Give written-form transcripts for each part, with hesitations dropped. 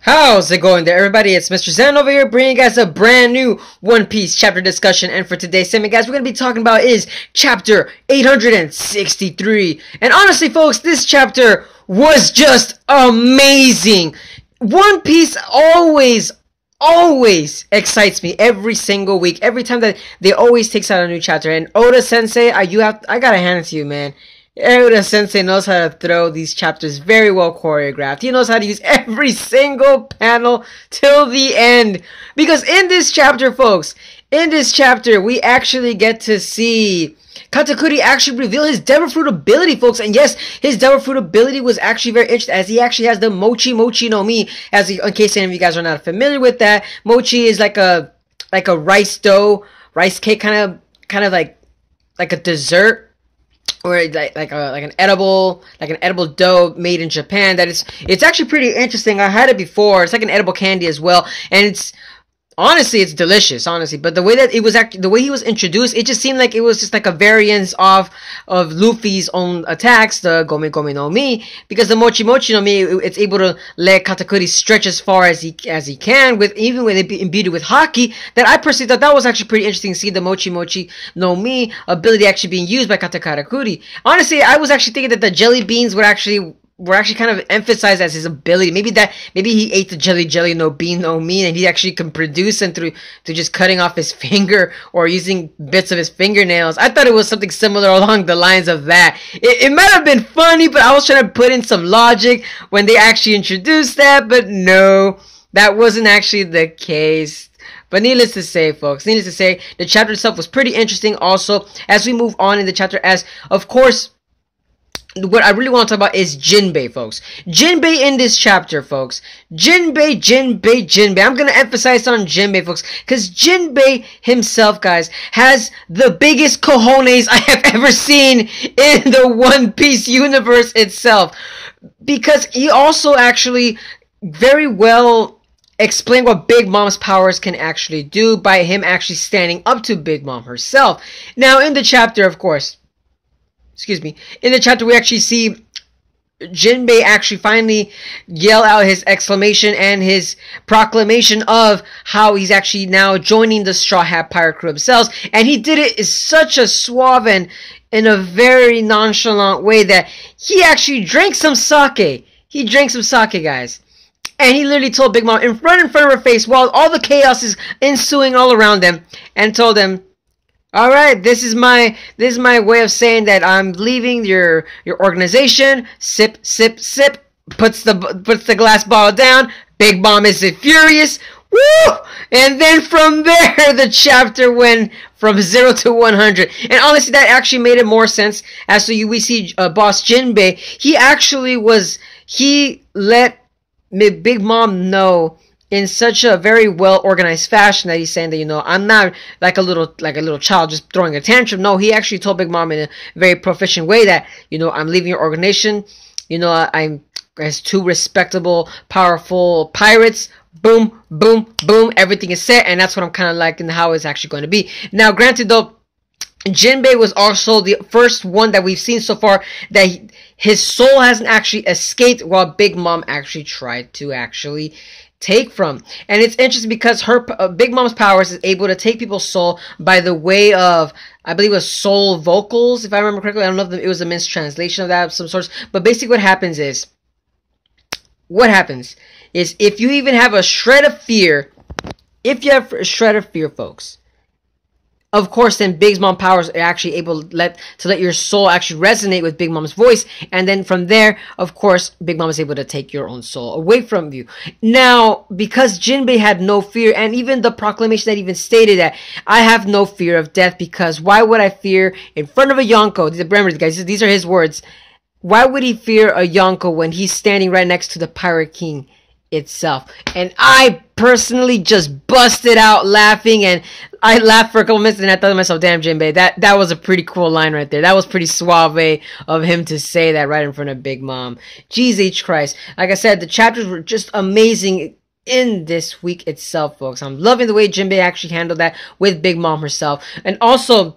How's it going there, everybody? It's Mr. Zen over here bringing you guys a brand new One Piece chapter discussion. And for today's segment, guys, we're going to be talking about is chapter 863. And honestly, folks, this chapter was just amazing. One Piece always excites me every single week. Every time that they always takes out a new chapter. And Oda Sensei, I gotta hand it to you, man. Oda Sensei knows how to throw these chapters very well choreographed. He knows how to use every single panel till the end. Because in this chapter, folks, we actually get to see Katakuri actually reveal his Devil Fruit ability, folks. And yes, his Devil Fruit ability was actually very interesting, as he actually has the Mochi Mochi no Mi. In case any of you guys are not familiar with that, Mochi is like a rice cake, kind of like a dessert. Or like an edible dough made in Japan. It's actually pretty interesting. I had it before. It's like an edible candy as well, and it's delicious, honestly. But the way that the way he was introduced, it just seemed like it was just like a variance of Luffy's own attacks, the Gomi Gomi no Mi, because the Mochi Mochi no Mi, it's able to let Katakuri stretch as far as he can, even when it be imbued with Haki. That I personally thought that was actually pretty interesting to see the Mochi Mochi no Mi ability actually being used by Katakuri. Honestly, I was actually thinking that the jelly beans were actually kind of emphasized as his ability. Maybe he ate the jelly no bean no mi, and he actually can produce them through just cutting off his finger or using bits of his fingernails. I thought it was something similar along the lines of that. It might have been funny, but I was trying to put in some logic when they actually introduced that, but no, that wasn't actually the case. But needless to say, folks, the chapter itself was pretty interesting also as we move on in the chapter, as of course what I really want to talk about is Jinbei, folks. Jinbei in this chapter, folks. Jinbei. I'm going to emphasize on Jinbei, folks, because Jinbei himself, guys, has the biggest cojones I have ever seen in the One Piece universe itself. Because he also actually very well explained what Big Mom's powers can actually do by him actually standing up to Big Mom herself. Now, in the chapter, of course, in the chapter, we actually see Jinbei actually finally yell out his exclamation and his proclamation of how he's actually now joining the Straw Hat Pirate crew themselves. And he did it in such a suave and in a very nonchalant way that he actually drank some sake. He drank some sake, guys. And he literally told Big Mom in front of her face while all the chaos is ensuing all around them, and told them, alright, this is my way of saying that I'm leaving your organization. Sip, sip, sip. Puts the glass bottle down. Big Mom is furious. Woo! And then from there, the chapter went from 0 to 100. And honestly, that actually made it more sense. As we see Boss Jinbei, he let Big Mom know in such a very well-organized fashion that he's saying that, I'm not like a little child just throwing a tantrum. No, he actually told Big Mom in a very proficient way that, I'm leaving your organization. I'm as two respectable, powerful pirates. Boom, boom, boom. Everything is set, and that's what I'm kind of liking how it's actually going to be. Now, granted, though, Jinbei was also the first one that we've seen so far that his soul hasn't actually escaped, while Big Mom actually tried to take from. And it's interesting because her Big Mom's powers is able to take people's soul by the way of, I believe it was soul vocals, if I remember correctly. I don't know if it was a mistranslation of that of some sorts, but basically what happens is if you even have a shred of fear, folks, of course, then Big Mom's powers are actually able to let your soul actually resonate with Big Mom's voice. And then from there, of course, Big Mom is able to take your own soul away from you. Now, because Jinbei had no fear, and even the proclamation that even stated that, I have no fear of death, because why would I fear in front of a Yonko? Remember, guys, these are his words. Why would he fear a Yonko when he's standing right next to the Pirate King itself? And I personally just busted out laughing, and I laughed for a couple minutes, and I thought to myself, damn, Jinbei, that was a pretty cool line right there. That was pretty suave of him to say that right in front of Big Mom. Jeez H Christ. Like I said, the chapters were just amazing in this week itself, folks. I'm loving the way Jinbei actually handled that with Big Mom herself. And also,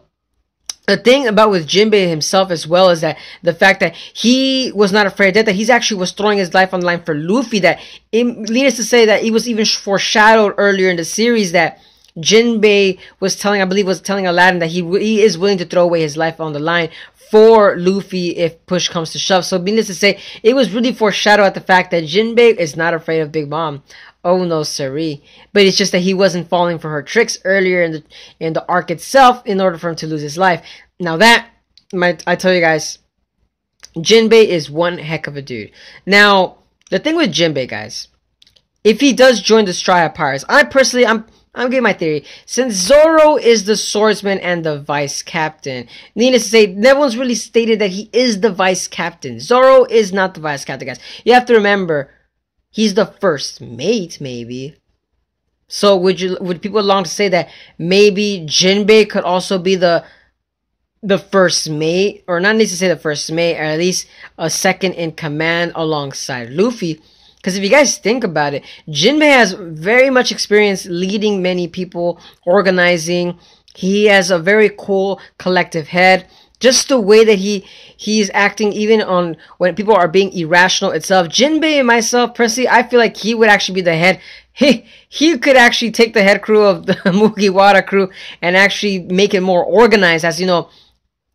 the thing about with Jinbei himself as well is that the fact that he was not afraid of death, that he's actually was throwing his life on the line for Luffy, that it leads us to say that it was even foreshadowed earlier in the series that Jinbei was telling, I believe was telling Aladdin that he is willing to throw away his life on the line for Luffy if push comes to shove. So needless to say, it was really foreshadowed at the fact that Jinbei is not afraid of Big Mom. Oh no, siree. But it's just that he wasn't falling for her tricks earlier in the arc itself in order for him to lose his life. Now that, I tell you guys, Jinbei is one heck of a dude. Now, the thing with Jinbei, guys, if he does join the Straw Hat Pirates, I'm giving my theory. Since Zoro is the swordsman and the vice captain, needless to say, no one's really stated that he is the vice captain. Zoro is not the vice captain, guys. You have to remember, he's the first mate, maybe. So would people long to say that maybe Jinbei could also be the first mate, or not need to say the first mate, or at least a second in command alongside Luffy? Because if you guys think about it, Jinbei has very much experience leading many people, organizing. He has a very cool collective head. Just the way that he's acting, even on when people are being irrational itself. Jinbei and myself, personally, I feel like he would actually be the head. He could actually take the head crew of the Mugiwara crew and actually make it more organized. As you know,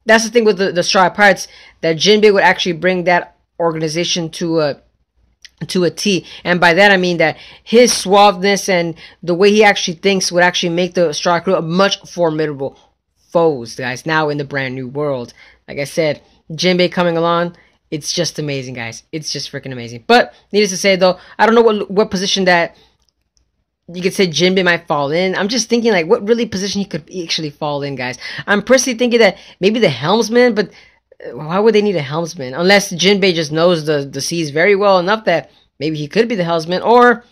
that's the thing with the Straw Hat Pirates, that Jinbei would actually bring that organization to a T. And by that I mean that his suaveness and the way he actually thinks would actually make the Straw Hat Crew a much formidable foes, guys, now in the brand new world. Like I said, Jinbei coming along, it's just amazing, guys. It's just freaking amazing. But needless to say, though, I don't know what position that you could say Jinbei might fall in. I'm just thinking, like, what really position he could actually fall in, guys. I'm personally thinking that maybe the helmsman, but why would they need a helmsman? Unless Jinbei just knows the seas very well enough that maybe he could be the helmsman, or,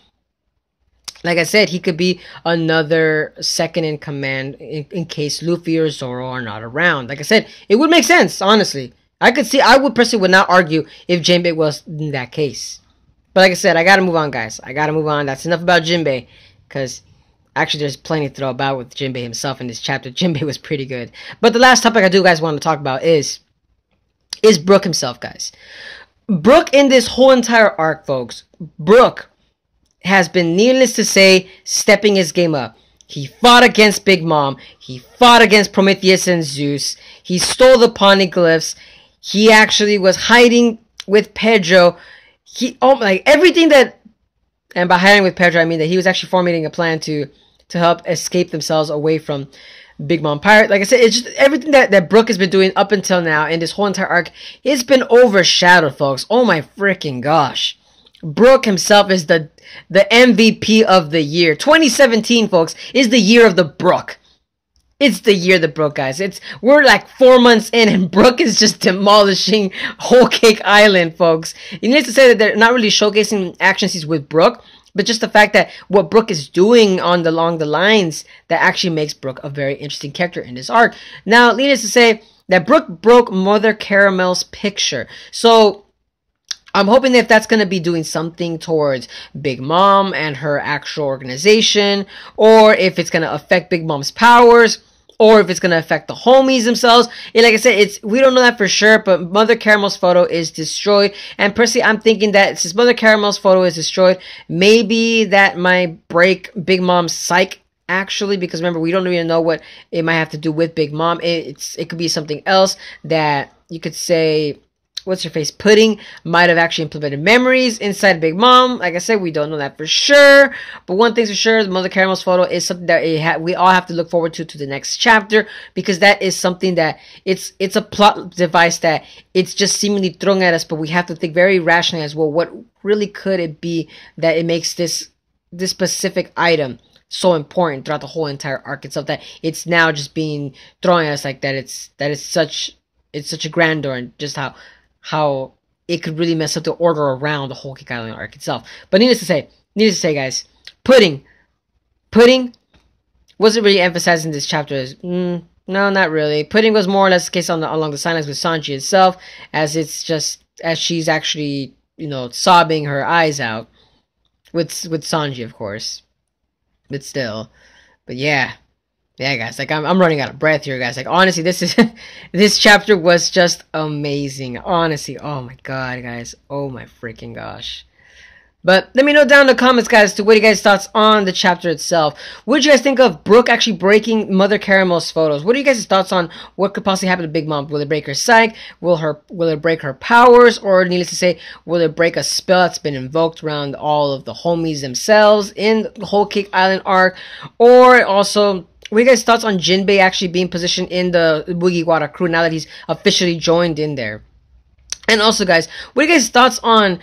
like I said, he could be another second in command in case Luffy or Zoro are not around. Like I said, it would make sense, honestly. I would personally would not argue if Jinbei was in that case. But like I said, I gotta move on, guys. I gotta move on. That's enough about Jinbei, because actually there's plenty to throw about with Jinbei himself in this chapter. Jinbei was pretty good. But the last topic I do guys want to talk about is Brook himself, guys. Brook in this whole entire arc, folks, Brook has been, needless to say, stepping his game up. He fought against Big Mom. He fought against Prometheus and Zeus. He stole the poneglyphs. He actually was hiding with Pedro. Like everything that, and by hiding with Pedro, I mean that he was actually formulating a plan to help escape themselves away from Big Mom Pirate. Like I said, it's just everything that Brook has been doing up until now in this whole entire arc, it's been overshadowed, folks. Oh my freaking gosh. Brook himself is the MVP of the year. 2017, folks, is the year of the Brook. It's the year of the Brook, guys. We're like 4 months in and Brook is just demolishing Whole Cake Island, folks. You need to say that they're not really showcasing action scenes with Brook, but just the fact that what Brook is doing along the lines that actually makes Brook a very interesting character in this arc. Now, needless to say that Brook broke Mother Caramel's picture. So I'm hoping that if that's going to be doing something towards Big Mom and her actual organization, or if it's going to affect Big Mom's powers, or if it's going to affect the homies themselves. And like I said, we don't know that for sure, but Mother Caramel's photo is destroyed. And personally, I'm thinking that since Mother Caramel's photo is destroyed, maybe that might break Big Mom's psyche, actually, because remember, we don't even know what it might have to do with Big Mom. It could be something else that you could say, what's her face, Pudding might have actually implemented memories inside Big Mom. Like I said, we don't know that for sure. But one thing's for sure, the Mother Caramel's photo is something that we all have to look forward to the next chapter, because that is something that it's a plot device that it's just seemingly thrown at us, but we have to think very rationally as well. What really could it be that it makes this specific item so important throughout the whole entire arc itself, that it's now just being thrown at us like that? It's such a grandeur, and just how it could really mess up the order around the whole Cake Island arc itself. But needless to say, guys, Pudding wasn't really emphasized in this chapter as, no, not really. Pudding was more or less the case along the silence with Sanji itself, as she's actually, sobbing her eyes out with Sanji, of course. But still. But yeah. Yeah, guys, like I'm running out of breath here, guys. Like honestly, this is this chapter was just amazing. Honestly, oh my god, guys, oh my freaking gosh. But let me know down in the comments, guys, to what you guys' thoughts on the chapter itself. What did you guys think of Brook actually breaking Mother Caramel's photos? What are you guys' thoughts on what could possibly happen to Big Mom? Will it break her psyche? Will it break her powers? Or needless to say, will it break a spell that's been invoked around all of the homies themselves in the whole Cake Island arc? Or also, what are you guys' thoughts on Jinbei actually being positioned in the Mugiwara crew now that he's officially joined in there? And also, guys, what are you guys' thoughts on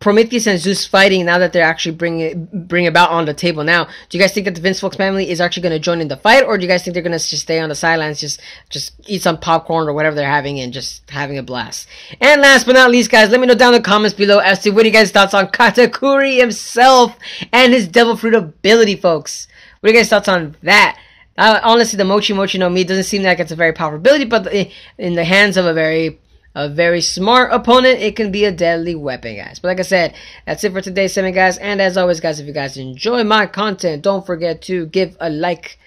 Prometheus and Zeus fighting now that they're actually bring about on the table now? Do you guys think that the Vince Folks family is actually going to join in the fight, or do you guys think they're going to just stay on the sidelines, just eat some popcorn or whatever they're having and just having a blast? And last but not least, guys, let me know down in the comments below as to what are you guys' thoughts on Katakuri himself and his devil fruit ability, folks. What are you guys' thoughts on that? Honestly, the Mochi Mochi no Mi doesn't seem like it's a very powerful ability, but in the hands of a very smart opponent, it can be a deadly weapon, guys. But like I said, that's it for today's segment, guys. And as always, guys, if you guys enjoy my content, don't forget to give a like,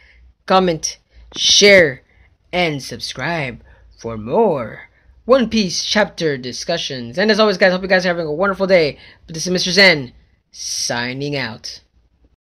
comment, share, and subscribe for more One Piece chapter discussions. And as always, guys, hope you guys are having a wonderful day. But this is Mr. Zen, signing out.